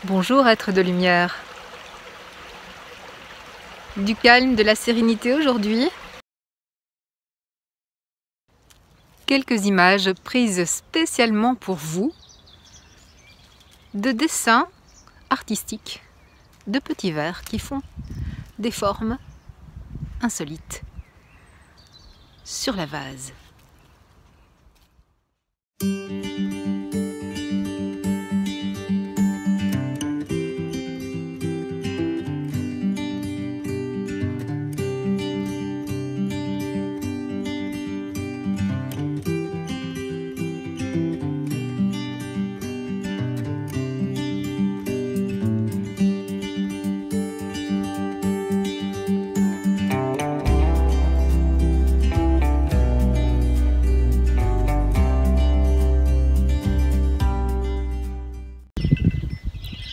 Bonjour être de lumière. Du calme, de la sérénité aujourd'hui. Quelques images prises spécialement pour vous, de dessins artistiques, de petits vers qui font des formes insolites sur la vase.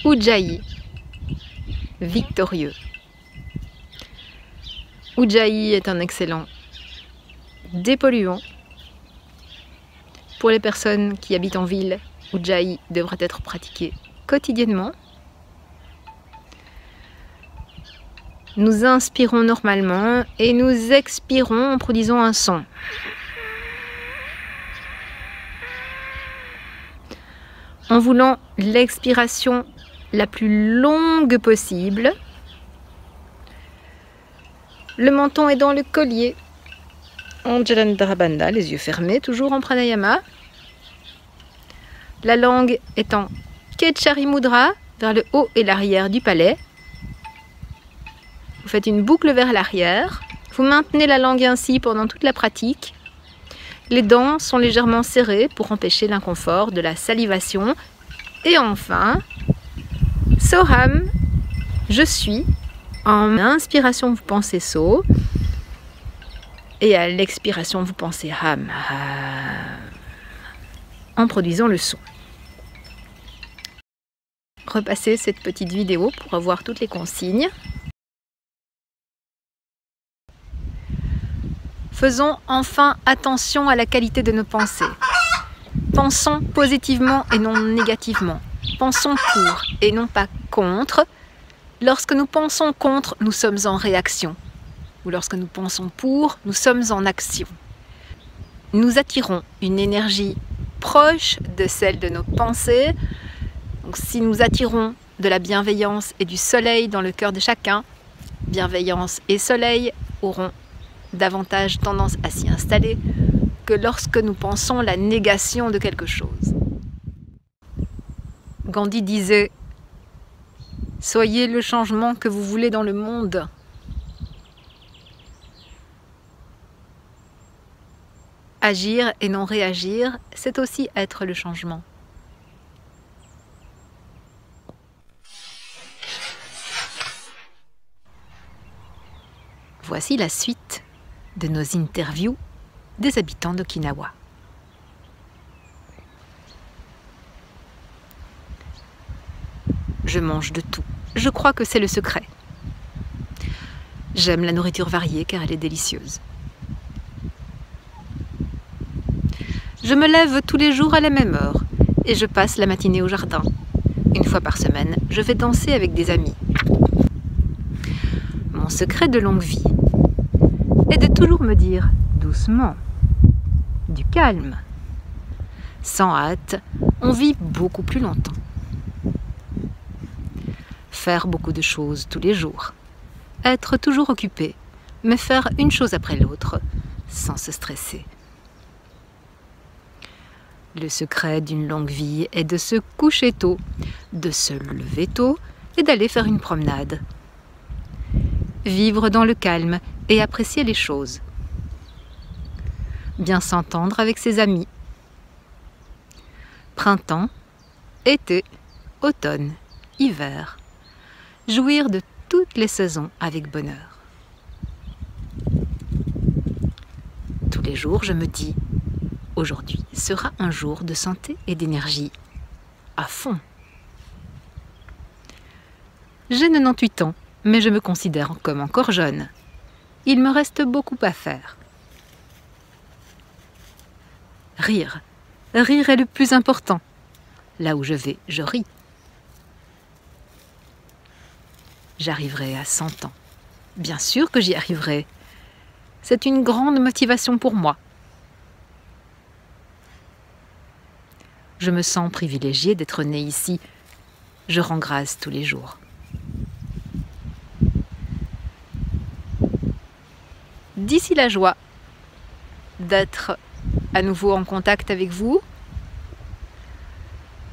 Ujjayi, victorieux. Ujjayi est un excellent dépolluant. Pour les personnes qui habitent en ville, Ujjayi devrait être pratiqué quotidiennement. Nous inspirons normalement et nous expirons en produisant un son. En voulant l'expiration la plus longue possible. Le menton est dans le collier. En Jalandhara Bandha, les yeux fermés, toujours en pranayama. La langue est en Ketchari Mudra, vers le haut et l'arrière du palais. Vous faites une boucle vers l'arrière. Vous maintenez la langue ainsi pendant toute la pratique. Les dents sont légèrement serrées pour empêcher l'inconfort de la salivation. Et enfin, Soham, je suis. En inspiration, vous pensez So. Et à l'expiration, vous pensez Ham. En produisant le son. Repassez cette petite vidéo pour avoir toutes les consignes. Faisons enfin attention à la qualité de nos pensées. Pensons positivement et non négativement. Pensons pour et non pas contre. Lorsque nous pensons contre, nous sommes en réaction. Ou lorsque nous pensons pour, nous sommes en action. Nous attirons une énergie proche de celle de nos pensées. Donc, si nous attirons de la bienveillance et du soleil dans le cœur de chacun, bienveillance et soleil auront davantage tendance à s'y installer que lorsque nous pensons la négation de quelque chose. Gandhi disait « Soyez le changement que vous voulez dans le monde ». Agir et non réagir, c'est aussi être le changement. Voici la suite de nos interviews des habitants d'Okinawa. Je mange de tout. Je crois que c'est le secret. J'aime la nourriture variée car elle est délicieuse. Je me lève tous les jours à la même heure et je passe la matinée au jardin. Une fois par semaine, je vais danser avec des amis. Mon secret de longue vie est de toujours me dire doucement, du calme. Sans hâte, on vit beaucoup plus longtemps. Faire beaucoup de choses tous les jours. Être toujours occupé, mais faire une chose après l'autre, sans se stresser. Le secret d'une longue vie est de se coucher tôt, de se lever tôt et d'aller faire une promenade. Vivre dans le calme et apprécier les choses. Bien s'entendre avec ses amis. Printemps, été, automne, hiver. Jouir de toutes les saisons avec bonheur. Tous les jours, je me dis, aujourd'hui sera un jour de santé et d'énergie à fond. J'ai 98 ans, mais je me considère comme encore jeune. Il me reste beaucoup à faire. Rire. Rire est le plus important. Là où je vais, je ris. j'arriverai à 100 ans. Bien sûr que j'y arriverai. C'est une grande motivation pour moi. Je me sens privilégiée d'être née ici. Je rends grâce tous les jours. D'ici la joie d'être à nouveau en contact avec vous,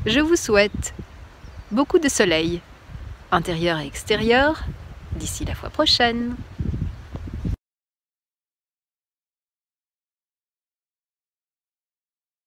je vous souhaite beaucoup de soleil, intérieur et extérieur, d'ici la fois prochaine.